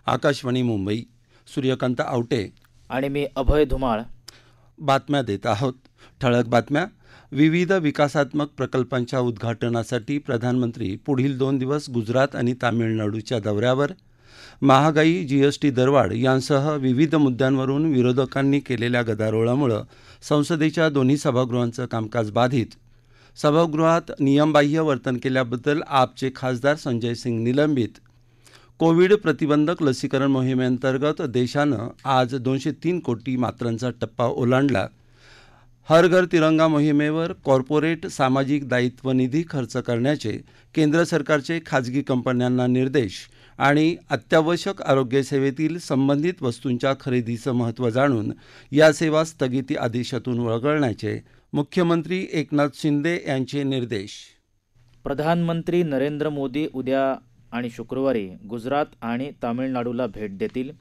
आकाशवाणी मुंबई. सूर्यकांत आवटे आणि मी अभय धुमाळ बातम्या देत आहोत. ठळक बातम्या. विविध विकासात्मक प्रकल्पांच्या उद्घाटनासाठी प्रधानमंत्री पुढील 2 दिवस गुजरात आणि तामिळनाडूच्या दौऱ्यावर. महागाई, जीएसटी दरवाढ यांसह विविध मुद्द्यांवरून विरोधकांनी केलेल्या गदारोळामुळे संसदेच्या दोन्ही सभागृहांचं कामकाज बाधित. सभागृहात नियमबाह्य वर्तन केल्याबद्दल आपचे खासदार संजय सिंग निलंबित. कोविड प्रतिबंधक लसीकरण मोहिमेअंतर्गत देशानं आज 203 कोटी मात्रांचा टप्पा ओलांडला. हर घर तिरंगा मोहिमेवर कॉर्पोरेट सामाजिक दायित्व निधी खर्च करण्याचे केंद्र सरकारचे खाजगी कंपन्यांना निर्देश आणि अत्यावश्यक आरोग्यसेवेतील संबंधित वस्तूंच्या खरेदीचं महत्त्व जाणून या सेवा स्थगिती आदेशातून वगळण्याचे मुख्यमंत्री एकनाथ शिंदे यांचे निर्देश. प्रधानमंत्री नरेंद्र मोदी उद्या आणि शुक्रवारी गुजरात आणि तामिळनाडूला भेट देतील.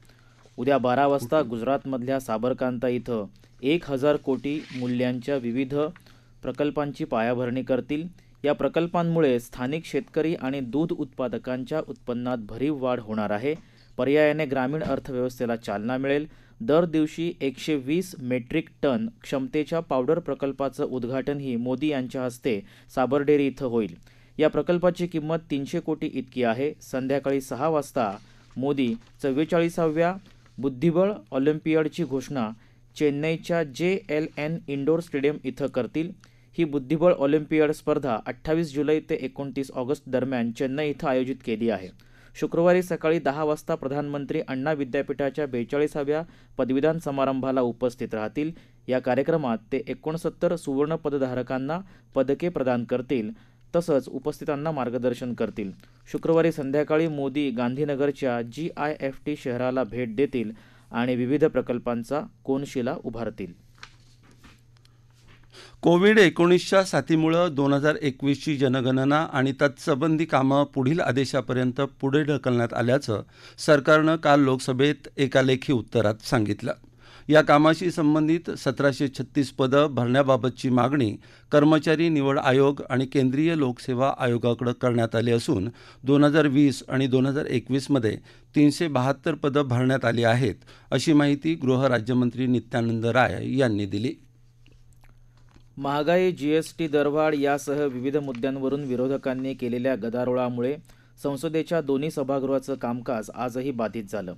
उद्या 12 वाजता गुजरातमधल्या साबरकांता इथं 1000 कोटी मूल्यांच्या विविध प्रकल्पांची पायाभरणी करतील. या प्रकल्पांमुळे स्थानिक शेतकरी आणि दूध उत्पादकांच्या उत्पन्नात भरीव वाढ होणार आहे. पर्यायाने ग्रामीण अर्थव्यवस्थेला चालना मिळेल. दर दिवशी 120 मेट्रिक टन क्षमतेच्या पावडर प्रकल्पाचं उद्घाटनही मोदी यांच्या हस्ते साबरडेरी इथं होईल. या प्रकल्पाची किंमत 300 कोटी इतकी आहे. संध्याकाळी 6 वाजता मोदी 44व्या बुद्धिबळ ऑलिम्पियाडची घोषणा चेन्नईच्या JLN इंडोर स्टेडियम इथं करतील. ही बुद्धिबळ ऑलिम्पियाड स्पर्धा 28 जुलै ते 29 ऑगस्ट दरम्यान चेन्नई इथं आयोजित केली आहे. शुक्रवारी सकाळी 10 वाजता प्रधानमंत्री अण्णा विद्यापीठाच्या 42व्या पदवीदान समारंभाला उपस्थित राहतील. या कार्यक्रमात ते 69 सुवर्ण पदधारकांना पदके प्रदान करतील तसंच उपस्थितांना मार्गदर्शन करतील. शुक्रवारी संध्याकाळी मोदी गांधीनगरच्या GIFT शहराला भेट देतील आणि विविध प्रकल्पांचा कोनशिला उभारतील. कोविड-19च्या साथीमुळे 2021ची जनगणना आणि तत्संबंधी कामं पुढील आदेशापर्यंत पुढे ढकलण्यात आल्याचं सरकारनं काल लोकसभेत एका लेखी उत्तरात सांगितलं. या कामाशी संबंधित 1736 पदं भरण्याबाबतची मागणी कर्मचारी निवड आयोग आणि केंद्रीय लोकसेवा आयोगाकडे करण्यात आली असून 2020 आणि 2021मध्ये 372 पदं भरण्यात आली आहेत, अशी माहिती गृहराज्यमंत्री नित्यानंद राय यांनी दिली. महागाई, जीएसटी दरवाढ यासह विविध मुद्द्यांवरून विरोधकांनी केलेल्या गदारोळामुळे संसदेच्या दोन्ही सभागृहाचं कामकाज आजही बाधित झालं.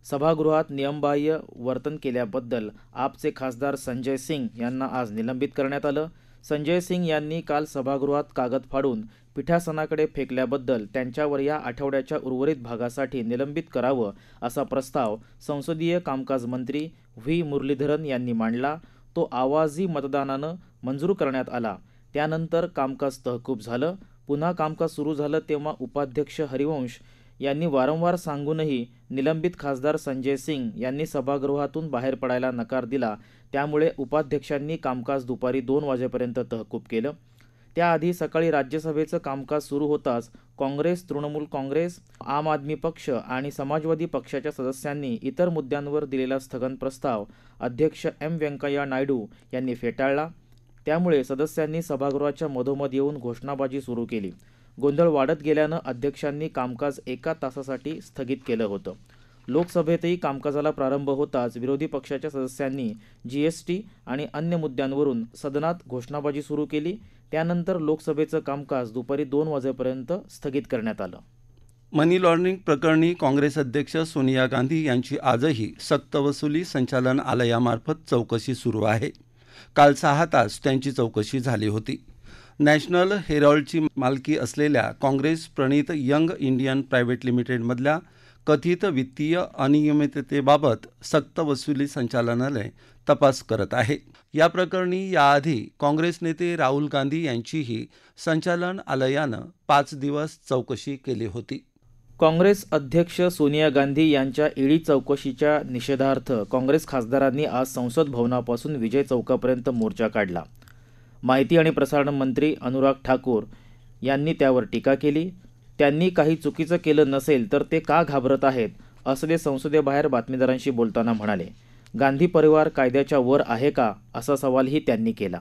सभागृहात नियमबाह्य वर्तन केल्याबद्दल आपचे खासदार संजय सिंग यांना आज निलंबित करण्यात आलं. संजय सिंग यांनी काल सभागृहात कागद फाडून पीठासनाकडे फेकल्याबद्दल त्यांच्यावर या आठवड्याच्या उर्वरित भागासाठी निलंबित करावं असा प्रस्ताव संसदीय कामकाज मंत्री व्ही मुरलीधरन यांनी मांडला. तो आवाजी मतदानानं मंजूर करण्यात आला. त्यानंतर कामकाज तहकूब झालं. पुन्हा कामकाज सुरू झालं तेव्हा उपाध्यक्ष हरिवंश यांनी वारंवार सांगूनही निलंबित खासदार संजय सिंग यांनी सभागृहातून बाहेर पडायला नकार दिला. त्यामुळे उपाध्यक्षांनी कामकाज दुपारी 2 वाजेपर्यंत तहकूब केलं. त्याआधी सकाळी राज्यसभेचं कामकाज सुरू होताच काँग्रेस, तृणमूल काँग्रेस, आम आदमी पक्ष आणि समाजवादी पक्षाच्या सदस्यांनी इतर मुद्द्यांवर दिलेला स्थगन प्रस्ताव अध्यक्ष व्यंकय्या नायडू यांनी फेटाळला. त्यामुळे सदस्यांनी सभागृहाच्या मधोमध येऊन घोषणाबाजी सुरू केली. गोंधळ वाढत गेल्यानं अध्यक्षांनी कामकाज 1 तासासाठी स्थगित केलं होतं. लोकसभेतही कामकाजाला प्रारंभ होताच विरोधी पक्षाच्या सदस्यांनी जीएसटी आणि अन्य मुद्द्यांवरून सदनात घोषणाबाजी सुरू केली. त्यानंतर लोकसभेचं कामकाज दुपारी 2 वाजेपर्यंत स्थगित करण्यात आलं. मनी लॉन्ड्रिंग प्रकरणी काँग्रेस अध्यक्ष सोनिया गांधी यांची आजही सक्तवसुली संचालनालयामार्फत चौकशी सुरू आहे. काल 6 तास त्यांची चौकशी झाली होती. नॅशनल हेरॉल्डची मालकी असलेल्या काँग्रेस प्रणित यंग इंडियन प्रायव्हेट लिमिटेडमधल्या कथित वित्तीय अनियमिततेबाबत सक्तवसुली संचालनालय तपास करत आहे. या प्रकरणी याआधी काँग्रेस नेते राहुल गांधी यांचीही संचालनालयानं 5 दिवस चौकशी केली होती. काँग्रेस अध्यक्ष सोनिया गांधी यांच्या ईडी चौकशीच्या निषेधार्थ काँग्रेस खासदारांनी आज संसद भवनापासून विजय चौकापर्यंत मोर्चा काढला. माहिती आणि प्रसारण मंत्री अनुराग ठाकूर यांनी त्यावर टीका केली. त्यांनी काही चुकीचं केलं नसेल तर ते का घाबरत आहेत, असं ते संसदेबाहेर बातमीदारांशी बोलताना म्हणाले. गांधी परिवार कायद्याच्या वर आहे का, असा सवालही त्यांनी केला.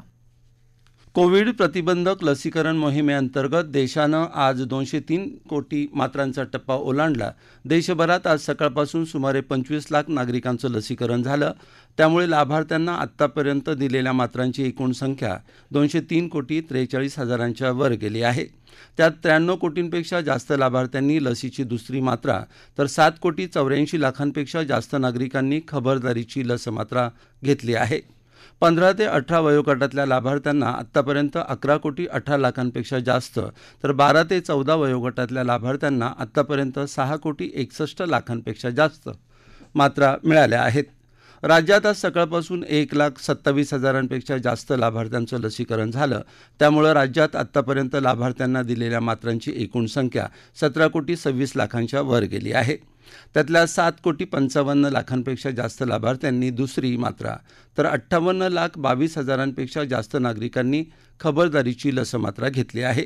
कोविड प्रतिबंधक लसीकरण मोहिमेअंतर्गत देशानं आज 203 कोटी मात्रांचा टप्पा ओलांडला. देशभरात आज सकाळपासून सुमारे 25 लाख नागरिकांचं लसीकरण झालं. त्यामुळे लाभार्थ्यांना आत्तापर्यंत दिलेल्या मात्रांची एकूण संख्या 203 कोटी 43 हजारांच्या वर गेली आहे. त्यात 93 कोटींपेक्षा जास्त लाभार्थ्यांनी लसीची दुसरी मात्रा, तर 7 कोटी 84 लाखांपेक्षा जास्त नागरिकांनी खबरदारीची लस मात्रा घेतली आहे. 15 ते 18 वयोगटातल्या लाभार्थ्यांना आत्तापर्यंत 11 कोटी 18 लाखांपेक्षा जास्त, तर 12 ते 14 वयोगटातल्या लाभार्थ्यांना आत्तापर्यंत 6 कोटी 61 लाखांपेक्षा जास्त मात्रा मिळाल्या आहेत. राज्यात आज सकाळपासून 1,27,000पेक्षा जास्त लाभार्थ्यांचं लसीकरण झालं. त्यामुळे राज्यात आत्तापर्यंत लाभार्थ्यांना दिलेल्या मात्रांची एकूण संख्या 17 कोटी 26 लाखांच्या वर गेली आहे. त्यातल्या 7 कोटी 55 लाखांपेक्षा जास्त लाभार्थ्यांनी दुसरी मात्रा, तर 58,22,000पेक्षा जास्त नागरिकांनी खबरदारीची लस मात्रा घेतली आहे.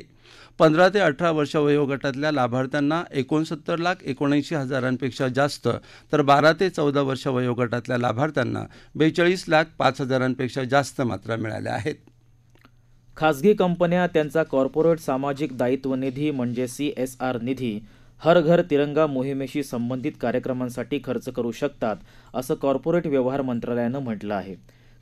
15 ते 18 वर्ष वयोगटातल्या लाभार्थ्यांना 69,79,000पेक्षा जास्त, तर 12 ते 14 वर्ष वयोगटातल्या लाभार्थ्यांना 42,05,000पेक्षा जास्त मात्रा मिळाल्या आहेत. खासगी कंपन्या त्यांचा कॉर्पोरेट सामाजिक दायित्व निधी म्हणजे CSR निधी हर घर तिरंगा मोहिमेशी संबंधित कार्यक्रमांसाठी खर्च करू शकतात, असं कॉर्पोरेट व्यवहार मंत्रालयानं म्हटलं आहे.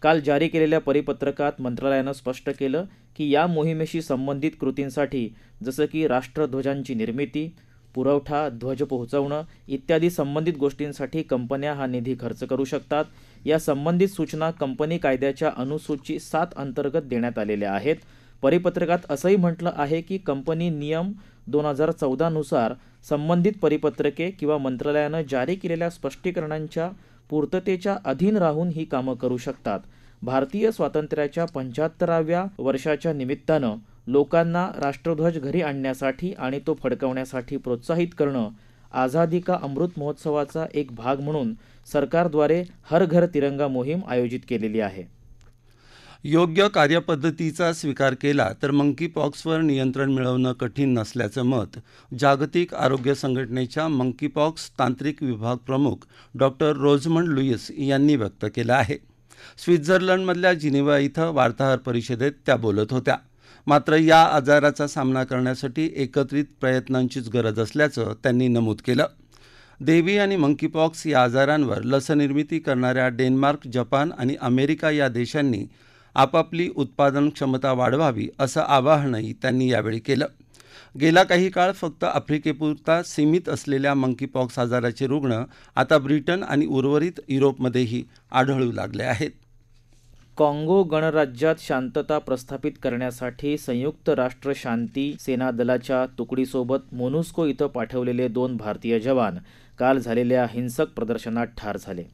काल जारी केलेल्या परिपत्रकात मंत्रालयानं स्पष्ट केलं की या मोहिमेशी संबंधित कृतींसाठी जसं की राष्ट्रध्वजांची निर्मिती, पुरवठा, ध्वज पोहोचवणं इत्यादी संबंधित गोष्टींसाठी कंपन्या हा निधी खर्च करू शकतात. या संबंधित सूचना कंपनी कायद्याच्या अनुसूची 7 अंतर्गत देण्यात आलेल्या आहेत. परिपत्रकात असंही म्हटलं आहे की कंपनी नियम 2014 नुसार संबंधित परिपत्रके किंवा मंत्रालयानं जारी केलेल्या स्पष्टीकरणांच्या पूर्ततेच्या अधीन राहून ही कामं करू शकतात. भारतीय स्वातंत्र्याच्या 75व्या वर्षाच्या निमित्तानं लोकांना राष्ट्रध्वज घरी आणण्यासाठी आणि तो फडकवण्यासाठी प्रोत्साहित करणं आझादी का अमृत महोत्सवाचा एक भाग म्हणून सरकारद्वारे हर घर तिरंगा मोहीम आयोजित केलेली आहे. योग्य कार्यपद्धतीचा स्वीकार केला तर मंकीपॉक्सवर नियंत्रण मिळवणं कठीण नसल्याचं मत जागतिक आरोग्य संघटनेच्या मंकीपॉक्स तांत्रिक विभाग प्रमुख डॉक्टर रोझमंड लुईस यांनी व्यक्त केलं आहे. स्वित्झर्लंडमधल्या जिनिव्हा इथं वार्ताहर परिषदेत त्या बोलत होत्या. मात्र या आजाराचा सामना करण्यासाठी एकत्रित प्रयत्नांचीच गरज असल्याचं त्यांनी नमूद केलं. देवी आणि मंकीपॉक्स या आजारांवर लसनिर्मिती करणाऱ्या डेन्मार्क, जपान आणि अमेरिका या देशांनी आपापली उत्पादन क्षमता वाढवावी असं आवाहनही त्यांनी यावेळी केलं. गेला काही काळ फक्त आफ्रिकेपुरता सीमित असलेल्या मंकीपॉक्स आजाराचे रुग्ण आता ब्रिटन आणि उर्वरित युरोपमध्येही आढळू लागले आहेत. काँगो गणराज्यात शांतता प्रस्थापित करण्यासाठी संयुक्त राष्ट्र शांती सेना दलाच्या तुकडीसोबत मोनुस्को इथं पाठवलेले 2 भारतीय जवान काल झालेल्या हिंसक प्रदर्शनात ठार झाले.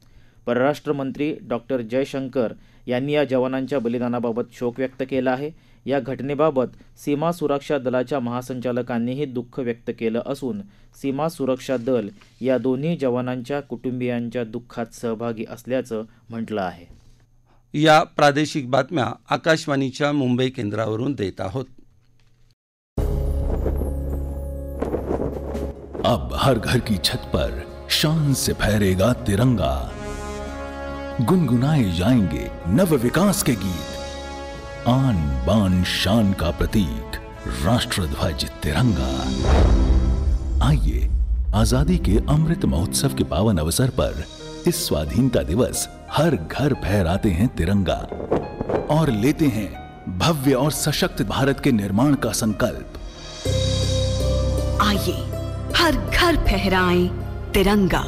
परराष्ट्र मंत्री डॉक्टर जयशंकर यांनी या जवानांच्या बलिदानाबाबत शोक व्यक्त केला आहे. या घटनेबाबत सीमा सुरक्षा दलाच्या महासंचालकांनीही दुःख व्यक्त केलं असून सीमा सुरक्षा दल या दोन्ही जवानांच्या कुटुंबियांच्या दुःखात सहभागी असल्याचं म्हटलं आहे. या प्रादेशिक बातम्या आकाशवाणीच्या मुंबई केंद्रावरून देत आहोत. अब हर घर की छत पर शान से फहरेगा तिरंगा, गुनगुनाए जाएंगे नव विकास के गीत, आन बान शान का प्रतीक राष्ट्रध्वज तिरंगा। आइए आजादी के अमृत महोत्सव के पावन अवसर पर इस स्वाधीनता दिवस हर घर फहराते हैं तिरंगा और लेते हैं भव्य और सशक्त भारत के निर्माण का संकल्प। आइए हर घर फहराएं तिरंगा।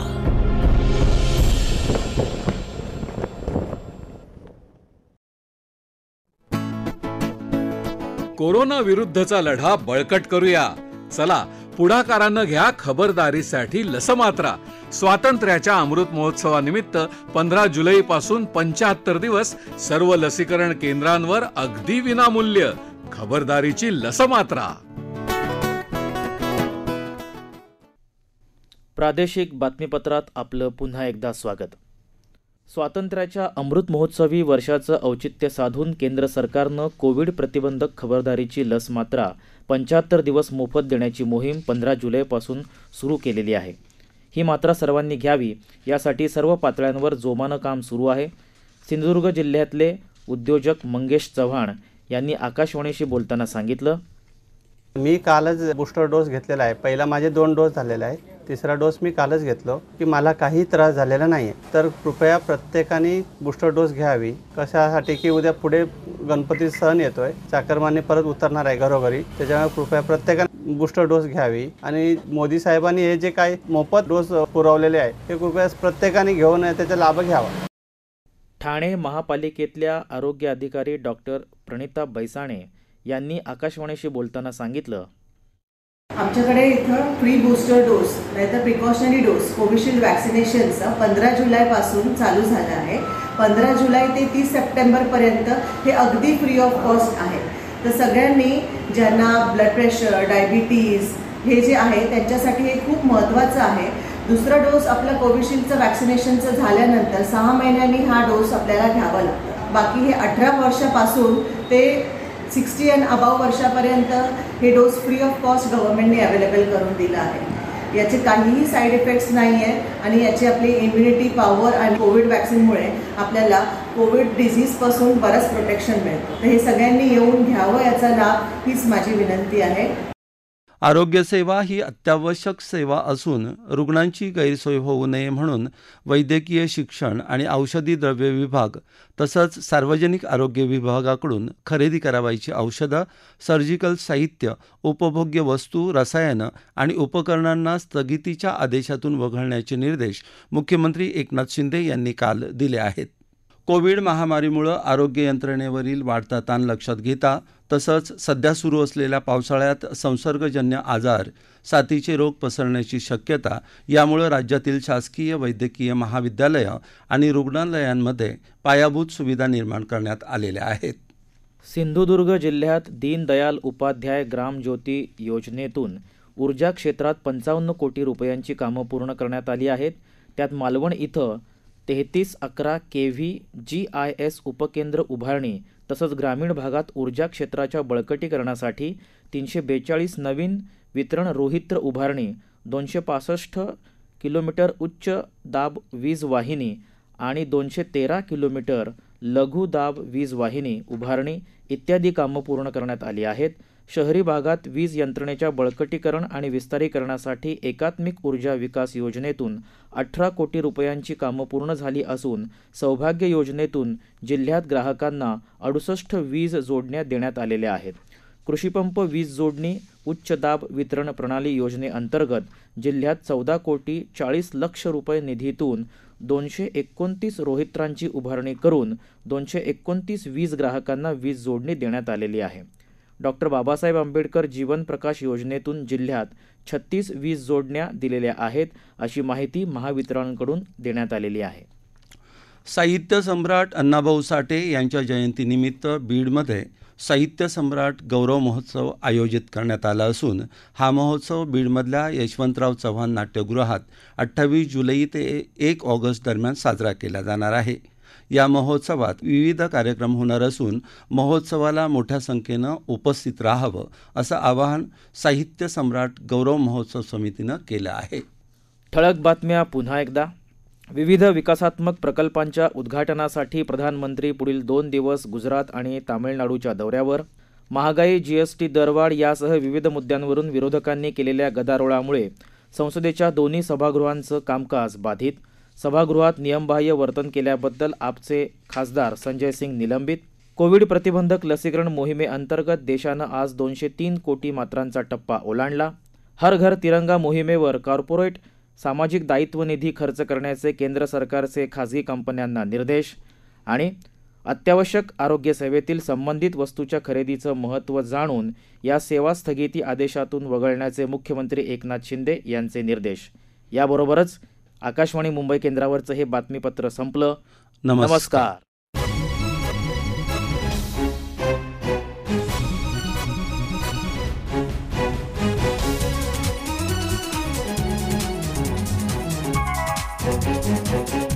कोरोना विरुद्धचा लढा बळकट करूया. चला पुढाकारानं घ्या खबरदारीसाठी लसमात्रा. स्वातंत्र्याच्या अमृत महोत्सवानिमित्त 15 जुलैपासून 75 दिवस सर्व लसीकरण केंद्रांवर अगदी विनामूल्य खबरदारीची लसमात्रा. प्रादेशिक बातमीपत्रात आपलं पुन्हा एकदा स्वागत. स्वातंत्र्याच्या अमृत महोत्सवी वर्षाचं औचित्य साधून केंद्र सरकारनं कोविड प्रतिबंधक खबरदारीची लस मात्रा 75 दिवस मोफत देण्याची मोहीम 15 जुलैपासून सुरू केलेली आहे. ही मात्रा सर्वांनी घ्यावी यासाठी सर्व पातळ्यांवर जोमानं काम सुरू आहे. सिंधुदुर्ग जिल्ह्यातले उद्योजक मंगेश चव्हाण यांनी आकाशवाणीशी बोलताना सांगितलं. मी कालच बूस्टर डोस घेतलेला आहे. पहिला माझे 2 डोस झालेला आहे. तिसरा डोस मी कालच घेतलो की मला काही त्रास झालेला नाही. तर कृपया प्रत्येकाने बूस्टर डोस घ्यावी. कशासाठी की उद्या पुढे गणपती सण येतोय, चाकरमानी परत उतरणार आहे घरोघरी. त्याच्यामुळे कृपया प्रत्येकाने बूस्टर डोस घ्यावी. आणि मोदी साहेबांनी हे जे काही मोफत डोस पुरवलेले आहे ते कृपया प्रत्येकाने घेऊन त्याचा लाभ घ्यावा. ठाणे महापालिकेतल्या आरोग्य अधिकारी डॉक्टर प्रणिता बैसाणे यांनी आकाशवाणीशी बोलताना सांगितलं. आमच्याकडे इथं फ्री बूस्टर डोस नाहीतर प्रिकॉशनरी डोस कोविशिल्ड वॅक्सिनेशनचा 15 जुलैपासून चालू झाला आहे. 15 जुलै ते 30 सप्टेंबरपर्यंत हे अगदी फ्री ऑफ कॉस्ट आहे. तर सगळ्यांनी ज्यांना ब्लड प्रेशर, डायबिटीज हे जे आहे त्यांच्यासाठी हे खूप महत्त्वाचं आहे. दुसरा डोस आपला कोविशिल्डचं वॅक्सिनेशनचं झाल्यानंतर 6 महिन्यांनी हा डोस आपल्याला घ्यावा लागतो. बाकी हे 18 वर्षापासून ते 60 अँड अबाव वर्षापर्यंत हे डोस फ्री ऑफ कॉस्ट गव्हर्नमेंटने अवेलेबल करून दिला आहे. याचे काहीही साईड इफेक्ट्स नाही आहे आणि याची आपली इम्युनिटी पॉवर आणि कोविड वॅक्सिनमुळे आपल्याला कोविड डिझीजपासून बरंच प्रोटेक्शन मिळतं. तर हे सगळ्यांनी येऊन घ्यावं, याचा लाभ हीच माझी विनंती आहे. आरोग्यसेवा ही अत्यावश्यक सेवा असून रुग्णांची गैरसोय होऊ नये म्हणून वैद्यकीय शिक्षण आणि औषधी द्रव्य विभाग तसंच सार्वजनिक आरोग्य विभागाकडून खरेदी करावयाची औषधं, सर्जिकल साहित्य, उपभोग्य वस्तू, रसायनं आणि उपकरणांना स्थगितीच्या आदेशातून वगळण्याचे निर्देश मुख्यमंत्री एकनाथ शिंदे यांनी काल दिले आहेत. कोविड महामारीमुळे आरोग्य यंत्रणेवरील वाढता ताण लक्षात घेता तसंच सध्या सुरू असलेल्या पावसाळ्यात संसर्गजन्य आजार, साथीचे रोग पसरण्याची शक्यता यामुळे राज्यातील शासकीय वैद्यकीय महाविद्यालयं आणि रुग्णालयांमध्ये पायाभूत सुविधा निर्माण करण्यात आलेल्या आहेत. सिंधुदुर्ग जिल्ह्यात दीनदयाल उपाध्याय ग्रामज्योती योजनेतून ऊर्जा क्षेत्रात 55 कोटी रुपयांची कामं पूर्ण करण्यात आली आहेत. त्यात मालवण इथं 3311 kV GIS उपकेंद्र उभारणी तसंच ग्रामीण भागात ऊर्जा क्षेत्राच्या बळकटीकरणासाठी 342 नवीन वितरण रोहित्र उभारणी, 265 किलोमीटर उच्च दाब वीज वाहिनी आणि 213 किलोमीटर लघु दाब वीज वाहिनी उभारणी इत्यादी कामं पूर्ण करण्यात आली आहेत. शहरी भागात वीज यंत्रणेच्या बळकटीकरण आणि विस्तारीकरणासाठी एकात्मिक ऊर्जा विकास योजनेतून 18 कोटी रुपयांची कामं पूर्ण झाली असून सौभाग्य योजनेतून जिल्ह्यात ग्राहकांना 68 वीज जोडण्या देण्यात आलेल्या आहेत. कृषीपंप वीज जोडणी उच्च दाब वितरण प्रणाली योजनेअंतर्गत जिल्ह्यात 14 कोटी 40 लक्ष रुपये निधीतून 229 रोहित्रांची उभारणी करून 229 वीज ग्राहकांना वीज जोडणी देण्यात आलेली आहे. डॉक्टर बाबासाहेब आंबेडकर जीवन प्रकाश योजनेतून जिल्ह्यात 36 वीज जोडण्या दिलेल्या आहेत अशी माहिती महावितरणकडून देण्यात आलेली आहे. साहित्य सम्राट अण्णाभाऊ साठे यांच्या जयंतीनिमित्त बीडमध्ये साहित्य सम्राट गौरव महोत्सव आयोजित करण्यात आला असून हा महोत्सव बीडमधल्या यशवंतराव चव्हाण नाट्यगृहात 28 जुलै ते 1 ऑगस्ट दरम्यान साजरा केला जाणार आहे. या महोत्सवात विविध कार्यक्रम होणार असून महोत्सवाला मोठ्या संख्येनं उपस्थित राहावं असं आवाहन साहित्य सम्राट गौरव महोत्सव समितीनं केलं आहे. ठळक बातम्या पुन्हा एकदा. विविध विकासात्मक प्रकल्पांच्या उद्घाटनासाठी प्रधानमंत्री पुढील 2 दिवस गुजरात आणि तामिळनाडूच्या दौऱ्यावर. महागाई, GST दरवाढ यासह विविध मुद्द्यांवरून विरोधकांनी केलेल्या गदारोळामुळे संसदेच्या दोन्ही सभागृहांचं कामकाज बाधित. सभागृहात नियमबाह्य वर्तन केल्याबद्दल आपचे खासदार संजय सिंग निलंबित. कोविड प्रतिबंधक लसीकरण मोहिमेअंतर्गत देशानं आज 203 कोटी मात्रांचा टप्पा ओलांडला. हर घर तिरंगा मोहिमेवर कॉर्पोरेट सामाजिक दायित्व निधी खर्च करण्याचे केंद्र सरकारचे खाजगी कंपन्यांना निर्देश. आणि अत्यावश्यक आरोग्य सेवेतील संबंधित वस्तूच्या खरेदीचं महत्त्व जाणून या सेवा स्थगिती आदेशातून वगळण्याचे मुख्यमंत्री एकनाथ शिंदे यांचे निर्देश. याबरोबरच आकाशवाणी मुंबई केंद्रावरचं हे बातमीपत्र संपलं. नमस्कार. Thank you.